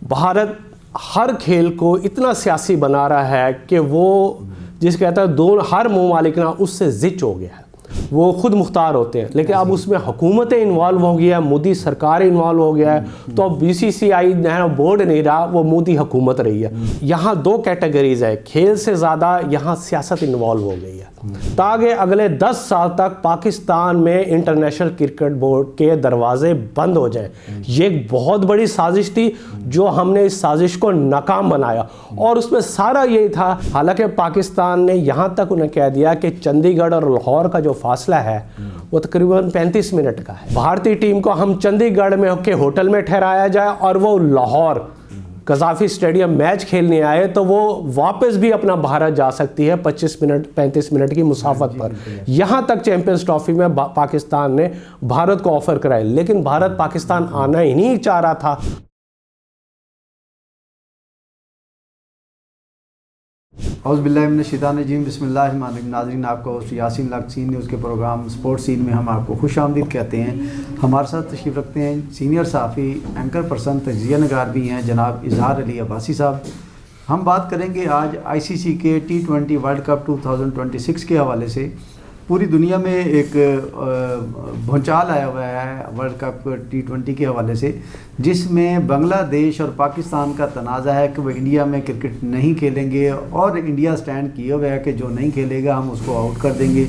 भारत हर खेल को इतना सियासी बना रहा है कि वो जिस कहता है दोनों हर ममालिक ना उससे ज़िच हो गया है, वो खुद मुख्तार होते हैं। लेकिन अब उसमें हुकूमतें इन्वॉल्व हो गया है, मोदी सरकार इन्वॉल्व हो गया है, तो अब BCCI बोर्ड नहीं रहा, वो मोदी हुकूमत रही है। यहाँ दो कैटेगरीज है, खेल से ज़्यादा यहाँ सियासत इन्वॉल्व हो गई है, ताकि अगले 10 साल तक पाकिस्तान में इंटरनेशनल क्रिकेट बोर्ड के दरवाजे बंद हो जाए। ये एक बहुत बड़ी साजिश थी जो हमने इस साजिश को नाकाम बनाया, और उसमें सारा यही था, हालांकि पाकिस्तान ने यहाँ तक उन्हें कह दिया कि चंडीगढ़ और लाहौर का जो फासला है वो तकरीबन 35 मिनट का है। भारतीय टीम को हम चंडीगढ़ में के होटल में ठहराया जाए और वो लाहौर कज़ाफ़ी स्टेडियम मैच खेलने आए तो वो वापस भी अपना भारत जा सकती है 35 मिनट की मुसाफत पर। यहाँ तक चैंपियंस ट्रॉफी में पाकिस्तान ने भारत को ऑफ़र कराया, लेकिन भारत पाकिस्तान आना ही नहीं चाह रहा था। औज़ुबिल्लाहिमिनश्शैतानिर्रजीम बिस्मिल्लाहिर्रहमानिर्रहीम। नाज़रीन, आपका host Yasin Lakh scene news के प्रोग्राम स्पोर्ट्स सीन में हम आपको खुश आमदीद कहते हैं। हमारे साथ तशरीफ़ रखते हैं सीनियर सहाफ़ी एंकर पर्सन तजिया नगार भी हैं जनाब इजहार अली अब्बासी साहब। हम बात करेंगे आज ICC के T20 वर्ल्ड कप 2026 के हवाले से। पूरी दुनिया में एक भूचाल आया हुआ है वर्ल्ड कप T20 के हवाले से, जिसमें बांग्लादेश और पाकिस्तान का तनाज़ा है कि वो इंडिया में क्रिकेट नहीं खेलेंगे, और इंडिया स्टैंड किया हुआ है कि जो नहीं खेलेगा हम उसको आउट कर देंगे।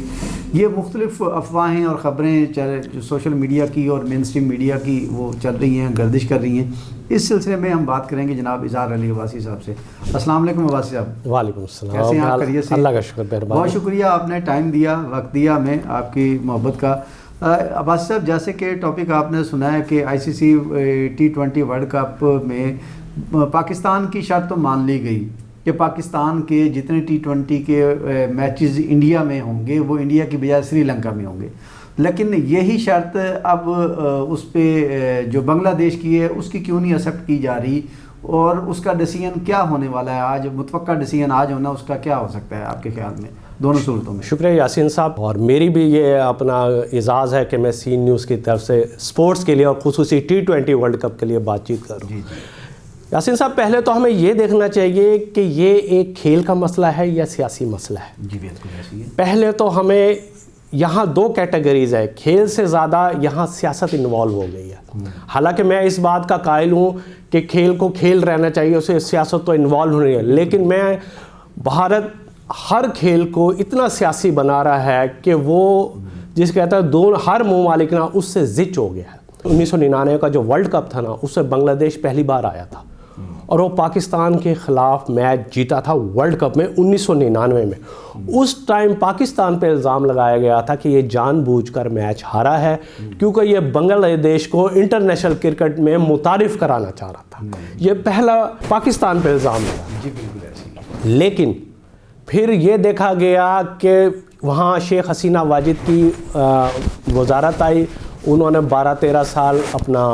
ये मुख्तलिफ़ अफवाहें और ख़बरें जो सोशल मीडिया की और मेन स्ट्रीम मीडिया की वो चल रही हैं, गर्दिश कर रही हैं। इस सिलसिले में हम बात करेंगे जनाब इजहार अली अब्बासी साहब से। अस्सलाम वालेकुम अब्बासी साहब। वालेकुम अस्सलाम। कैसे हैं आप? खैरियत से? अल्लाह का शुक्र, मेहरबानी। बहुत शुक्रिया, आपने टाइम दिया, वक्त दिया हमें, आपकी मोहब्बत का। अब्बासी साहब, जैसे कि टॉपिक आपने सुना है कि ICC T20 वर्ल्ड कप में पाकिस्तान की शर्त तो मान ली गई कि पाकिस्तान के जितने T20 के मैचेस इंडिया में होंगे वो इंडिया की बजाय श्रीलंका में होंगे, लेकिन यही शर्त अब उस पे जो बांग्लादेश की है उसकी क्यों नहीं एक्सेप्ट की जा रही, और उसका डिसीजन क्या होने वाला है आज, मुतवक्का डिसीजन आज होना उसका क्या हो सकता है आपके ख्याल में दोनों सूरतों में? शुक्रिया यासीन साहब, और मेरी भी ये अपना एजाज़ है कि मैं सीन न्यूज़ की तरफ से स्पोर्ट्स के लिए और खुसूसी T20 वर्ल्ड कप के लिए बातचीत करूँ। यासीन साहब, पहले तो हमें ये देखना चाहिए कि ये एक खेल का मसला है या सियासी मसला है। जी बिल्कुल ऐसी है। पहले तो हमें यहाँ दो कैटेगरीज है, खेल से ज़्यादा यहाँ सियासत इन्वॉल्व हो गई है। हालांकि मैं इस बात का कायल हूँ कि खेल को खेल रहना चाहिए, उसे सियासत तो इन्वॉल्व हो रही है, लेकिन मैं भारत हर खेल को इतना सियासी बना रहा है कि वो जिस कहता है दोनों हर ममालिक ना उससे ज़िच हो गया है। 1999 का जो वर्ल्ड कप था ना, उससे बांग्लादेश पहली बार आया था और वो पाकिस्तान के ख़िलाफ़ मैच जीता था वर्ल्ड कप में 1999 में। उस टाइम पाकिस्तान पे इल्ज़ाम लगाया गया था कि ये जानबूझकर मैच हारा है क्योंकि ये बांग्लादेश को इंटरनेशनल क्रिकेट में मुतारिफ़ कराना चाह रहा था। ये पहला पाकिस्तान पे इल्ज़ाम लगा। जी बिल्कुल ऐसी। लेकिन फिर ये देखा गया कि वहाँ शेख हसीना वाजिद की वजारत आई, उन्होंने 12-13 साल अपना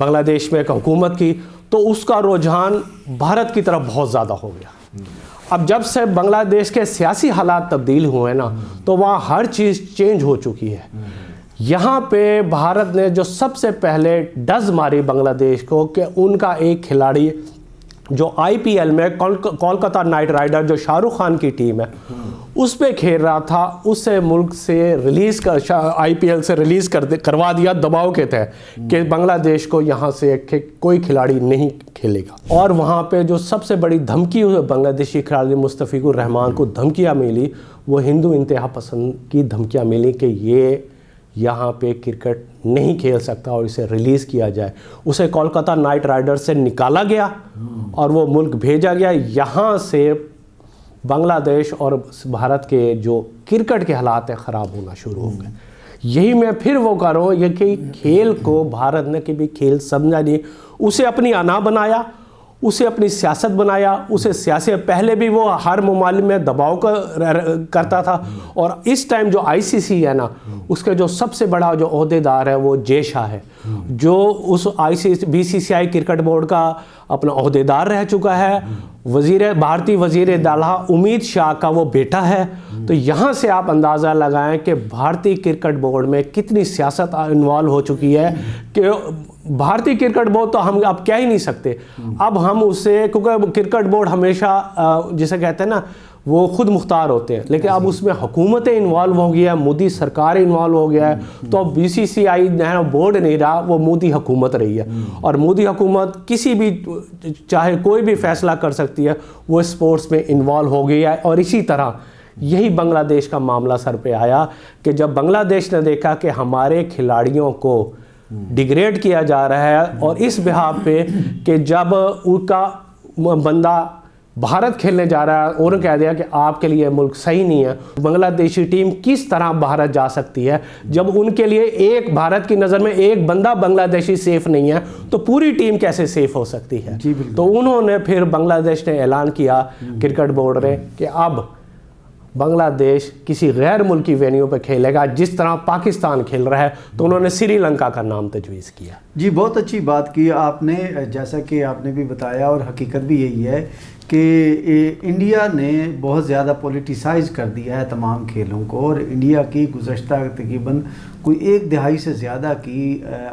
बांग्लादेश में एक हुकूमत की, तो उसका रुझान भारत की तरफ बहुत ज़्यादा हो गया। अब जब से बांग्लादेश के सियासी हालात तब्दील हुए ना, तो वहाँ हर चीज़ चेंज हो चुकी है। यहाँ पे भारत ने जो सबसे पहले डज मारी बांग्लादेश को कि उनका एक खिलाड़ी जो IPL में कोलकाता नाइट राइडर जो शाहरुख खान की टीम है उस पे खेल रहा था, उससे मुल्क से रिलीज़ कर IPL से रिलीज़ करवा दिया दबाव के तहत कि बांग्लादेश को यहाँ से कोई खिलाड़ी नहीं खेलेगा। और वहाँ पे जो सबसे बड़ी धमकी बांग्लादेशी खिलाड़ी मुस्तफ़िज़ुर रहमान को धमकियाँ मिली, वो हिंदू इंतहा पसंद की धमकियाँ मिली कि ये यहाँ पे क्रिकेट नहीं खेल सकता और इसे रिलीज़ किया जाए। उसे कोलकाता नाइट राइडर्स से निकाला गया और वो मुल्क भेजा गया। यहाँ से बांग्लादेश और भारत के जो क्रिकेट के हालात हैं ख़राब होना शुरू हो गए। यही मैं फिर वो कर रहा हूँ, ये कि खेल को भारत ने कभी खेल समझा नहीं, उसे अपनी अना बनाया, उसे अपनी सियासत बनाया, उसे सियासी पहले भी वो हर ममालिक में दबाव करता था। और इस टाइम जो ICC है ना, उसके जो सबसे बड़ा जो ओहदेदार है वो जय शाह है, जो उस BCCI क्रिकेट बोर्ड का अपना ओहदेदार रह चुका है। भारतीय वज़ीर दाला उम्मीद शाह का वो बेटा है। तो यहाँ से आप अंदाज़ा लगाएं कि भारतीय क्रिकेट बोर्ड में कितनी सियासत इन्वॉल्व हो चुकी है कि भारतीय क्रिकेट बोर्ड तो हम अब कह ही नहीं सकते, अब हम उससे, क्योंकि क्रिकेट बोर्ड हमेशा जिसे कहते हैं ना वो खुद मुख्तार होते हैं, लेकिन अब उसमें हुकूमतें इन्वॉल्व हो गया है, मोदी सरकार इन्वॉल्व हो गया है, तो अब BCCI बोर्ड नहीं रहा, वो मोदी हुकूमत रही है। और मोदी हुकूमत किसी भी, चाहे कोई भी फैसला कर सकती है, वो स्पोर्ट्स में इन्वॉल्व हो गई है। और इसी तरह यही बांग्लादेश का मामला सर पे आया कि जब बांग्लादेश ने देखा कि हमारे खिलाड़ियों को डिग्रेड किया जा रहा है, और इस बिहाफ पे कि जब उनका बंदा भारत खेलने जा रहा है और कह दिया कि आपके लिए मुल्क सही नहीं है, बांग्लादेशी टीम किस तरह भारत जा सकती है जब उनके लिए एक, भारत की नज़र में एक बंदा बांग्लादेशी सेफ नहीं है, तो पूरी टीम कैसे सेफ हो सकती है। तो उन्होंने फिर, बांग्लादेश ने ऐलान किया, क्रिकेट बोर्ड ने, कि अब बांग्लादेश किसी गैर मुल्की वेन्यू पर खेलेगा जिस तरह पाकिस्तान खेल रहा है। तो उन्होंने श्रीलंका का नाम तजवीज़ किया। जी, बहुत अच्छी बात की आपने, जैसा कि आपने भी बताया, और हकीकत भी यही है कि इंडिया ने बहुत ज़्यादा पॉलिटिसाइज कर दिया है तमाम खेलों को, और इंडिया की गुज़श्ता तकरीबन कोई 1 दहाई से ज़्यादा की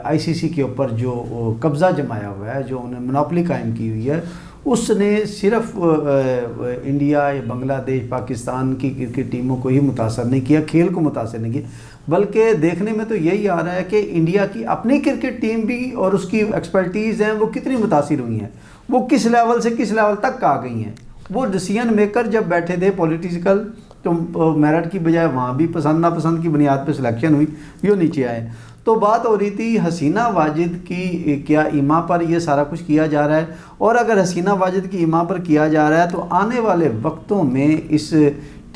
ICC के ऊपर जो कब्ज़ा जमाया हुआ है, जो उन्होंने मोनोपोली कायम की हुई है, उसने सिर्फ इंडिया या बांग्लादेश, पाकिस्तान की क्रिकेट टीमों को ही मुतासर नहीं किया, खेल को मुतासर नहीं किया, बल्कि देखने में तो यही आ रहा है कि इंडिया की अपनी क्रिकेट टीम भी और उसकी एक्सपर्टीज़ हैं वो कितनी मुतासिर हुई हैं, वो किस लेवल से किस लेवल तक आ गई हैं। वो डिसीजन मेकर जब बैठे थे पॉलिटिकल, तो मेरिट की बजाय वहाँ भी पसंद नापसंद की बुनियाद पर सिलेक्शन हुई, यो नीचे आए। तो बात हो रही थी हसीना वाजिद की, क्या ईमा पर ये सारा कुछ किया जा रहा है, और अगर हसीना वाजिद की ईमा पर किया जा रहा है तो आने वाले वक्तों में इस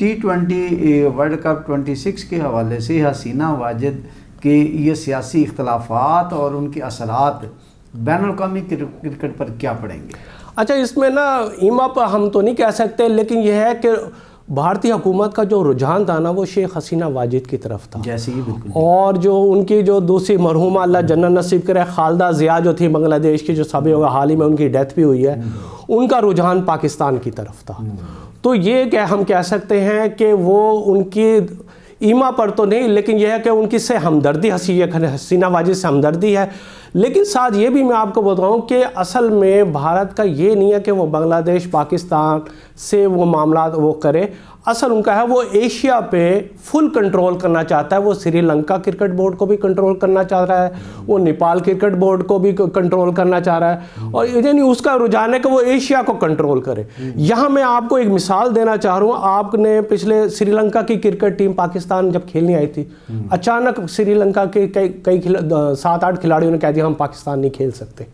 T20 वर्ल्ड कप 26 के हवाले से हसीना वाजिद के ये सियासी इख्तलाफात और उनके असरात बैनुल-अक़वामी क्रिकेट पर क्या पड़ेंगे? अच्छा, इसमें ना ईमा पर हम तो नहीं कह सकते, लेकिन यह है कि भारतीय हुकूमत का जो रुझान था ना वो शेख हसीना वाजिद की तरफ था, जैसे ही बिल्कुल, और जो उनकी जो दूसरी मरहूमा अल्लाह जन्नत नसीब करे खालदा ज़िया जो थी बांग्लादेश की, जो साबिक़ हाल ही में उनकी डेथ भी हुई है, उनका रुझान पाकिस्तान की तरफ था। तो ये क्या हम कह सकते हैं कि वो उनकी ईमा पर तो नहीं, लेकिन यह है कि उनकी से हमदर्दी, हसीना वाजिद से हमदर्दी है। लेकिन साथ ये भी मैं आपको बताऊं कि असल में भारत का ये नहीं है कि वो बांग्लादेश पाकिस्तान से वो मामला वो करे, असल उनका है वो एशिया पे फुल कंट्रोल करना चाहता है। वो श्रीलंका क्रिकेट बोर्ड को भी कंट्रोल करना चाह रहा है, वो नेपाल क्रिकेट बोर्ड को भी कंट्रोल करना चाह रहा है, और यानी उसका रुझान है कि वो एशिया को कंट्रोल करे। यहाँ मैं आपको एक मिसाल देना चाह रहा हूँ, आपने पिछले श्रीलंका की क्रिकेट टीम पाकिस्तान जब खेलने आई थी, अचानक श्रीलंका के कई 7-8 खिलाड़ियों ने कह दिया हम पाकिस्तान नहीं खेल सकते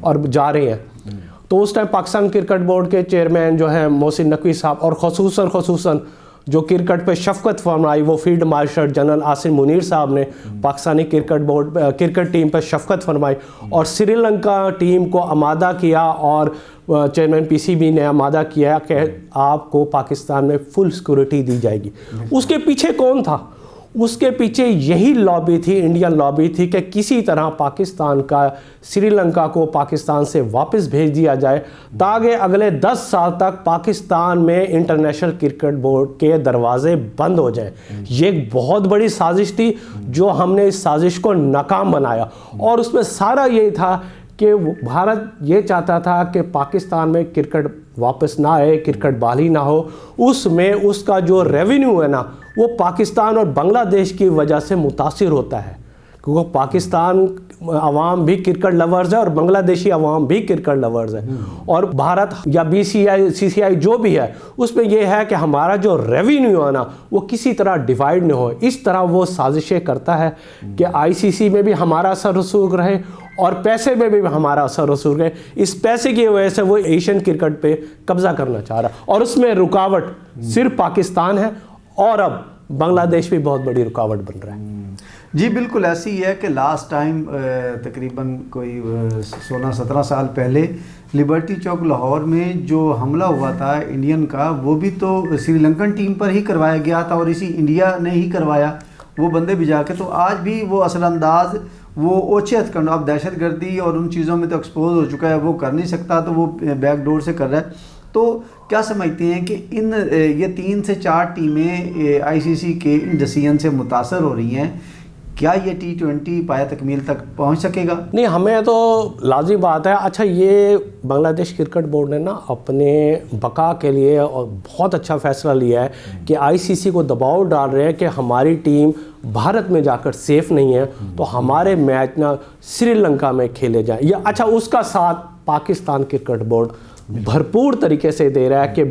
और जा रहे हैं। तो उस टाइम पाकिस्तान क्रिकेट बोर्ड के चेयरमैन जो हैं मोहसिन नकवी साहब, और खसूसन जो क्रिकेट पे शफकत फरमाई वो field marshal general Asim Munir साहब ने पाकिस्तानी क्रिकेट टीम पर शफकत फरमाई और श्रीलंका टीम को आमादा किया, और चेयरमैन PCB ने आमादा किया कि आपको पाकिस्तान में फुल सिक्योरिटी दी जाएगी। उसके पीछे कौन था? उसके पीछे यही लॉबी थी, इंडियन लॉबी थी कि किसी तरह पाकिस्तान का श्रीलंका को पाकिस्तान से वापस भेज दिया जाए ताकि अगले 10 साल तक पाकिस्तान में इंटरनेशनल क्रिकेट बोर्ड के दरवाजे बंद हो जाएं। ये एक बहुत बड़ी साजिश थी जो हमने इस साजिश को नाकाम बनाया, और उसमें सारा यही था कि भारत ये चाहता था कि पाकिस्तान में क्रिकेट वापस ना आए, क्रिकेट बहाली ना हो, उसमें उसका जो रेवेन्यू है ना वो पाकिस्तान और बांग्लादेश की वजह से मुतासिर होता है, क्योंकि पाकिस्तान अवाम भी क्रिकेट लवर्स है और बांग्लादेशी अवाम भी क्रिकेट लवर्स है, और भारत या BCCI जो भी है उसमें यह है कि हमारा जो रेवेन्यू है ना वो किसी तरह डिवाइड न हो। इस तरह वो साजिशें करता है कि ICC में भी हमारा असर रसूख रहे और पैसे में भी हमारा असर रसूख रहे। इस पैसे की वजह से वो एशियन क्रिकेट पे कब्जा करना चाह रहा है, और उसमें रुकावट सिर्फ पाकिस्तान है, और अब बांग्लादेश भी बहुत बड़ी रुकावट बन रहा है। जी बिल्कुल ऐसी ही है कि लास्ट टाइम तकरीबन कोई 16-17 साल पहले लिबर्टी चौक लाहौर में जो हमला हुआ था इंडियन का, वो भी तो श्रीलंकन टीम पर ही करवाया गया था और इसी इंडिया ने ही करवाया वो बंदे भिजा के। तो आज भी वो असरअंदाज, वो ओछे हथकंडों, अब दहशतगर्दी और उन चीज़ों में तो एक्सपोज हो चुका है, वो कर नहीं सकता, तो वो बैक डोर से कर रहा है। तो क्या समझते हैं कि ये 3 से 4 टीमें ICC के इन डिसीजन से मुतासर हो रही हैं, کیا یہ T20 پایہ تکمیل تک پہنچ سکے گا؟ نہیں، ہمیں تو لازمی بات ہے. اچھا، یہ بنگلہ دیش کرکٹ بورڈ نے نا اپنے بقا کے لیے اور بہت اچھا فیصلہ لیا ہے کہ ICC کو دباؤ ڈال رہے ہیں کہ ہماری ٹیم بھارت میں جا کر سیف نہیں ہے تو ہمارے میچ نا سری لنکا میں کھیلے جائیں. یا اچھا، اس کا ساتھ پاکستان کرکٹ بورڈ بھرپور طریقے سے دے رہا ہے کہ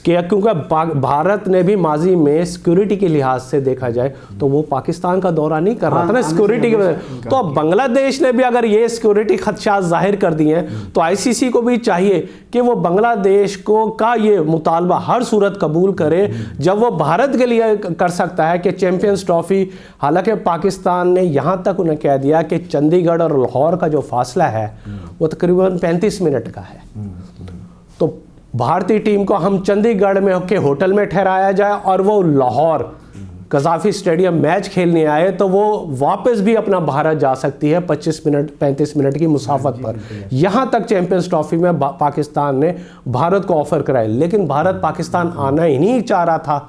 کیونکہ بھارت نے بھی ماضی میں سیکیورٹی کے لحاظ سے دیکھا جائے تو وہ پاکستان کا دورہ نہیں کر رہا تھا نا سیکیورٹی کی وجہ سے. تو بنگلہ دیش نے بھی اگر یہ سیکیورٹی خدشات ظاہر کر دی ہیں تو ICC کو بھی چاہیے کہ وہ بنگلہ دیش کا یہ مطالبہ ہر صورت قبول کرے جب وہ بھارت کے لیے کر سکتا ہے کہ چیمپئنز ٹرافی. حالانکہ پاکستان نے یہاں تک انہیں کہہ دیا کہ چندی گڑھ اور لاہور کا جو فاصلہ ہے وہ تقریباً 35 منٹ کا ہے. تو بھارتی ٹیم کو ہم چندی گڑھ میں کے ہوٹل میں ٹھہرایا جائے اور وہ لاہور قذافی اسٹیڈیم میچ کھیلنے آئے تو وہ واپس بھی اپنا بھارت جا سکتی ہے 35 منٹ کی مسافت پر. یہاں تک چیمپئنز ٹرافی میں پاکستان نے بھارت کو آفر کرائے، لیکن بھارت پاکستان آنا ہی نہیں چاہ رہا تھا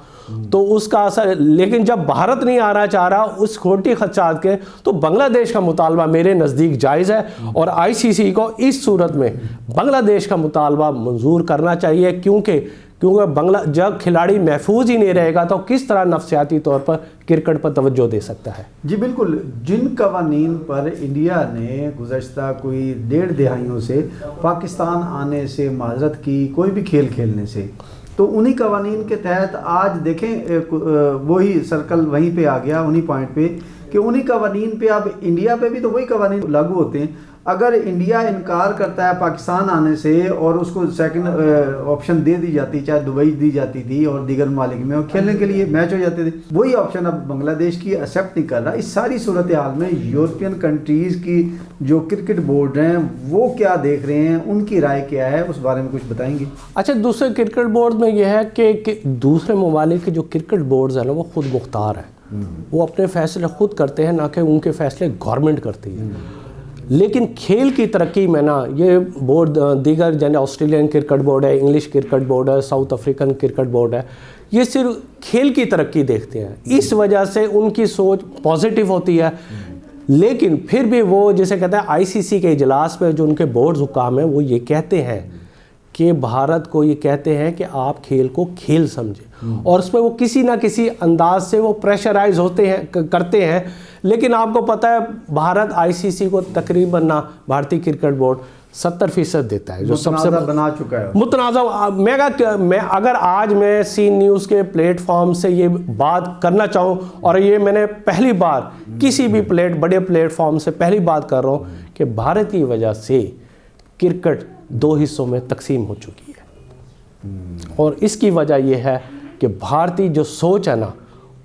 تو اس کا اثر. لیکن جب بھارت نہیں آنا چاہ رہا اس کھوٹی خدشات کے تو بنگلہ دیش کا مطالبہ میرے نزدیک جائز ہے اور ICC کو اس صورت میں بنگلہ دیش کا مطالبہ منظور کرنا چاہیے کیونکہ جب کھلاڑی محفوظ ہی نہیں رہے گا تو کس طرح نفسیاتی طور پر کرکٹ پر توجہ دے سکتا ہے. جی بالکل. جن قوانین پر انڈیا نے گزشتہ کوئی 1.5 دہائیوں سے پاکستان آنے سے معذرت کی کوئی بھی کھیل کھیلنے سے، تو انہی قوانین کے تحت آج دیکھیں وہی سرکل وہیں پہ آ گیا، انہی پوائنٹ پہ کہ انہی قوانین پہ اب انڈیا پہ بھی تو وہی قوانین لاگو ہوتے ہیں. اگر انڈیا انکار کرتا ہے پاکستان آنے سے اور اس کو سیکنڈ آپشن دے دی جاتی، چاہے دبئی دی جاتی تھی اور دیگر ممالک میں کھیلنے کے لیے میچ ہو جاتے تھے، وہی آپشن اب بنگلہ دیش کی ایکسیپٹ نہیں کر رہا. اس ساری صورتحال میں یورپین کنٹریز کی جو کرکٹ بورڈ ہیں وہ کیا دیکھ رہے ہیں، ان کی رائے کیا ہے، اس بارے میں کچھ بتائیں گے؟ اچھا، دوسرے کرکٹ بورڈ میں یہ ہے کہ دوسرے ممالک کے جو کرکٹ بورڈز ہیں نا وہ خود مختار ہیں، وہ اپنے فیصلے خود کرتے ہیں، نہ کہ ان کے فیصلے گورنمنٹ کرتی ہے. لیکن کھیل کی ترقی میں نا یہ بورڈ دیگر جیسے آسٹریلین کرکٹ بورڈ ہے، انگلش کرکٹ بورڈ ہے، ساؤتھ افریقن کرکٹ بورڈ ہے، یہ صرف کھیل کی ترقی دیکھتے ہیں. اس وجہ سے ان کی سوچ پازیٹیو ہوتی ہے. لیکن پھر بھی وہ جسے کہتے ہیں ICC کے اجلاس میں جو ان کے بورڈ حکام ہیں وہ یہ کہتے ہیں کہ بھارت کو یہ کہتے ہیں کہ آپ کھیل کو کھیل سمجھیں اور اس میں وہ کسی نہ کسی انداز سے وہ پریشرائز ہوتے ہیں کرتے ہیں. لیکن آپ کو پتہ ہے بھارت ICC کو تقریباً نہ بھارتی کرکٹ بورڈ 70% دیتا ہے جو سب سے بنا چکا ہے متنازع. میں اگر آج میں سی نیوز کے پلیٹ فارم سے یہ بات کرنا چاہوں اور یہ میں نے پہلی بار کسی بھی بڑے پلیٹ فارم سے پہلی بات کر رہا ہوں کہ بھارت کی وجہ سے کرکٹ 2 حصوں میں تقسیم ہو چکی ہے اور اس کی وجہ یہ ہے کہ بھارتی جو سوچ ہے نا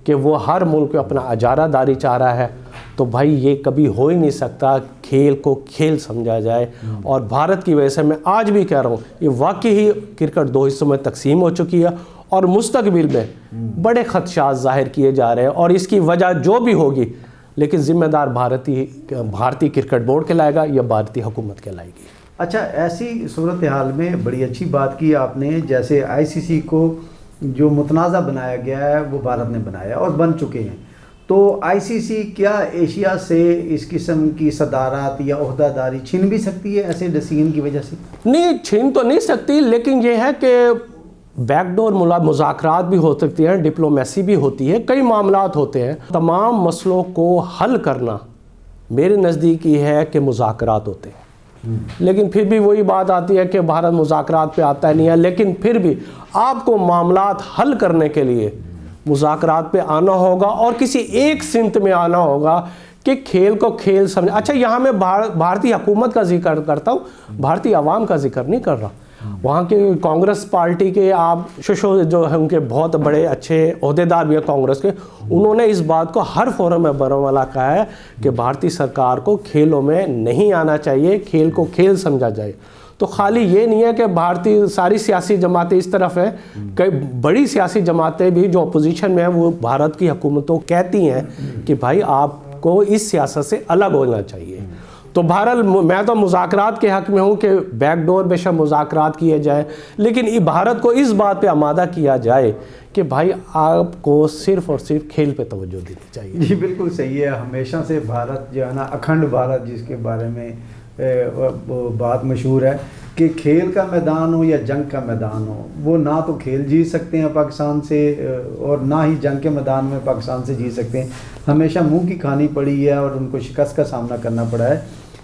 کہ وہ ہر ملک اپنا اجارہ داری چاہ رہا ہے تو بھائی یہ کبھی ہو ہی نہیں سکتا. کھیل کو کھیل سمجھا جائے اور بھارت کی وجہ سے میں آج بھی کہہ رہا ہوں یہ واقعی ہی کرکٹ 2 حصوں میں تقسیم ہو چکی ہے اور مستقبل میں بڑے خدشات ظاہر کیے جا رہے ہیں اور اس کی وجہ جو بھی ہوگی لیکن ذمہ دار بھارتی کرکٹ بورڈ کہلائے گا یا بھارتی حکومت کہلائے گی. اچھا، ایسی صورتحال میں بڑی اچھی بات کی آپ نے، جیسے ICC کو جو متنازع بنایا گیا ہے وہ بھارت نے بنایا اور بن چکے ہیں، تو ICC کیا ایشیا سے اس قسم کی صدارت یا عہدہ داری چھین بھی سکتی ہے ایسے ڈیسیژن کی وجہ سے؟ نہیں، چھین تو نہیں سکتی، لیکن یہ ہے کہ بیک ڈور مذاکرات بھی ہو سکتی ہیں، ڈپلومیسی بھی ہوتی ہے، کئی معاملات ہوتے ہیں. تمام مسئلوں کو حل کرنا میرے نزدیک یہ ہے کہ مذاکرات ہوتے ہیں. لیکن پھر بھی وہی بات آتی ہے کہ بھارت مذاکرات پہ آتا نہیں ہے، لیکن پھر بھی آپ کو معاملات حل کرنے کے لیے مذاکرات پہ آنا ہوگا اور کسی ایک سمت میں آنا ہوگا کہ کھیل کو کھیل سمجھ. اچھا، یہاں میں بھارتی حکومت کا ذکر کرتا ہوں، بھارتی عوام کا ذکر نہیں کر رہا. وہاں کے کانگریس پارٹی کے آپ ششو جو ہیں ان کے بہت بڑے اچھے عہدیدار بھی ہیں کانگریس کے، انہوں نے اس بات کو ہر فورم میں برملا کہا ہے کہ بھارتی سرکار کو کھیلوں میں نہیں آنا چاہیے، کھیل کو کھیل سمجھا جائے. تو خالی یہ نہیں ہے کہ بھارتی ساری سیاسی جماعتیں اس طرف ہیں، کئی بڑی سیاسی جماعتیں بھی جو اپوزیشن میں ہیں وہ بھارت کی حکومتوں کہتی ہیں کہ بھائی آپ کو اس سیاست سے الگ ہونا چاہیے. تو بہرحال میں تو مذاکرات کے حق میں ہوں کہ بیک ڈور بے شک مذاکرات کیے جائیں، لیکن بھارت کو اس بات پہ آمادہ کیا جائے کہ بھائی آپ کو صرف اور صرف کھیل پہ توجہ دینی چاہیے۔ جی بالکل صحیح ہے، ہمیشہ سے بھارت جو ہے نا اکھنڈ بھارت جس کے بارے میں بات مشہور ہے کہ کھیل کا میدان ہو یا جنگ کا میدان ہو، وہ نہ تو کھیل جیت سکتے ہیں پاکستان سے اور نہ ہی جنگ کے میدان میں پاکستان سے جیت سکتے ہیں، ہمیشہ منہ کی کھانی پڑی ہے اور ان کو شکست کا سامنا کرنا پڑا ہے۔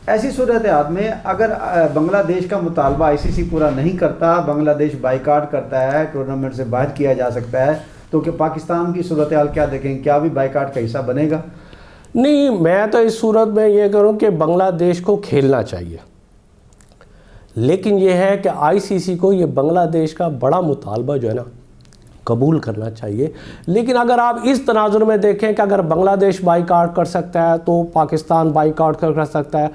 ایسی صورتحال میں اگر بنگلہ دیش کا مطالبہ آئی سی سی پورا نہیں کرتا، بنگلہ دیش بائیکاٹ کرتا ہے، ٹورنامنٹ سے باہر کیا جا سکتا ہے، تو کہ پاکستان کی صورتحال کیا دیکھیں، کیا بھی بائیکاٹ کا حصہ بنے گا؟ نہیں، میں تو اس صورت میں یہ کروں کہ بنگلہ دیش کو کھیلنا چاہیے، لیکن یہ ہے کہ آئی سی سی کو یہ بنگلہ دیش کا بڑا مطالبہ جو ہے نا قبول کرنا چاہیے۔ لیکن اگر آپ اس تناظر میں دیکھیں کہ اگر بنگلہ دیش بائیکاٹ کر سکتا ہے تو پاکستان بائیکاٹ کر سکتا ہے،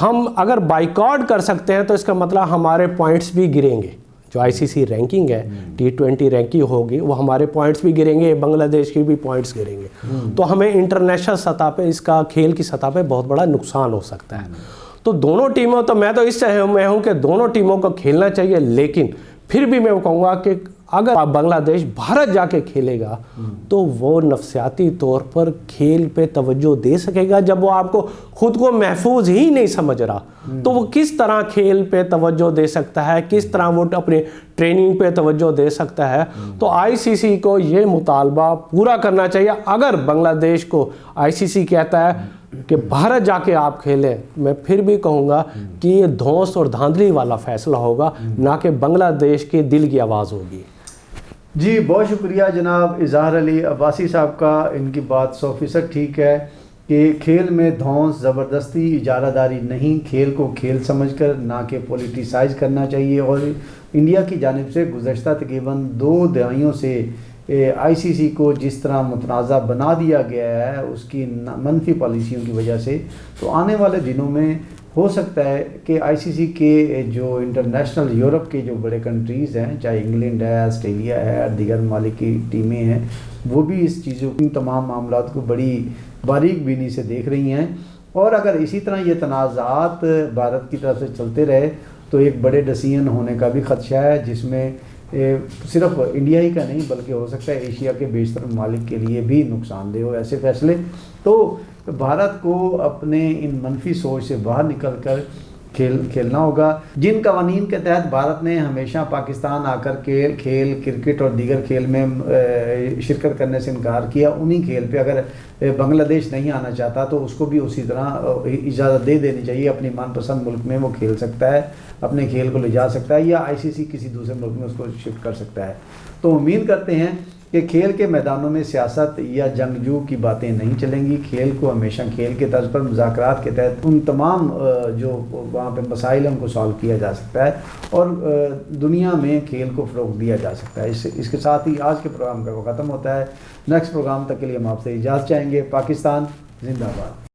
ہم اگر بائیکاٹ کر سکتے ہیں تو اس کا مطلب ہمارے پوائنٹس بھی گریں گے، جو آئی سی سی رینکنگ ہے T20 رینکنگ ہوگی وہ ہمارے پوائنٹس بھی گریں گے، بنگلہ دیش کی بھی پوائنٹس گریں گے، تو ہمیں انٹرنیشنل سطح پہ اس کا کھیل کی سطح پہ بہت بڑا نقصان ہو سکتا ہے۔ تو دونوں ٹیموں، تو میں تو اس سے میں ہوں کہ دونوں ٹیموں کو کھیلنا چاہیے، لیکن پھر بھی میں کہوں گا کہ اگر بنگلہ دیش بھارت جا کے کھیلے گا تو وہ نفسیاتی طور پر کھیل پہ توجہ دے سکے گا۔ جب وہ آپ کو خود کو محفوظ ہی نہیں سمجھ رہا تو وہ کس طرح کھیل پہ توجہ دے سکتا ہے، کس طرح وہ اپنے ٹریننگ پہ توجہ دے سکتا ہے؟ تو آئی سی سی کو یہ مطالبہ پورا کرنا چاہیے۔ اگر بنگلہ دیش کو آئی سی سی کہتا ہے کہ بھارت جا کے آپ کھیلیں، میں پھر بھی کہوں گا کہ یہ دھونس اور دھاندلی والا فیصلہ ہوگا، نہ کہ بنگلہ دیش کے دل کی آواز ہوگی۔ جی بہت شکریہ جناب اظہار علی عباسی صاحب کا، ان کی بات 100% ٹھیک ہے کہ کھیل میں دھونس، زبردستی، اجارہ داری نہیں، کھیل کو کھیل سمجھ کر نہ کہ پولیٹیسائز کرنا چاہیے۔ اور انڈیا کی جانب سے گزشتہ تقریباً 2 دہائیوں سے آئی سی سی کو جس طرح متنازع بنا دیا گیا ہے اس کی منفی پالیسیوں کی وجہ سے، تو آنے والے دنوں میں ہو سکتا ہے کہ آئی سی سی کے جو انٹرنیشنل یورپ کے جو بڑے کنٹریز ہیں، چاہے انگلینڈ ہے، آسٹریلیا ہے، دیگر ممالک کی ٹیمیں ہیں، وہ بھی اس چیزوں ان تمام معاملات کو بڑی باریک بینی سے دیکھ رہی ہیں۔ اور اگر اسی طرح یہ تنازعات بھارت کی طرف سے چلتے رہے تو ایک بڑے ڈسیزن ہونے کا بھی خدشہ ہے، جس میں صرف انڈیا ہی کا نہیں بلکہ ہو سکتا ہے ایشیا کے بیشتر ممالک کے لیے بھی نقصان دہ ہو ایسے فیصلے۔ تو بھارت کو اپنے ان منفی سوچ سے باہر نکل کر کھیلنا ہوگا۔ جن قوانین کے تحت بھارت نے ہمیشہ پاکستان آ کر کھیل کرکٹ اور دیگر کھیل میں شرکت کرنے سے انکار کیا، انہی کھیل پہ اگر بنگلہ دیش نہیں آنا چاہتا تو اس کو بھی اسی طرح اجازت دے دینی چاہیے، اپنی من پسند ملک میں وہ کھیل سکتا ہے، اپنے کھیل کو لے جا سکتا ہے، یا آئی سی سی کسی دوسرے ملک میں اس کو شفٹ کر سکتا ہے۔ تو امید کرتے ہیں کہ کھیل کے میدانوں میں سیاست یا جنگجو کی باتیں نہیں چلیں گی، کھیل کو ہمیشہ کھیل کے طرز پر مذاکرات کے تحت ان تمام جو وہاں پہ مسائل ہیں ان کو سالو کیا جا سکتا ہے اور دنیا میں کھیل کو فروغ دیا جا سکتا ہے۔ اس کے ساتھ ہی آج کے پروگرام کا وہ ختم ہوتا ہے۔ نیکسٹ پروگرام تک کے لیے ہم آپ سے اجازت چاہیں گے۔ پاکستان زندہ باد۔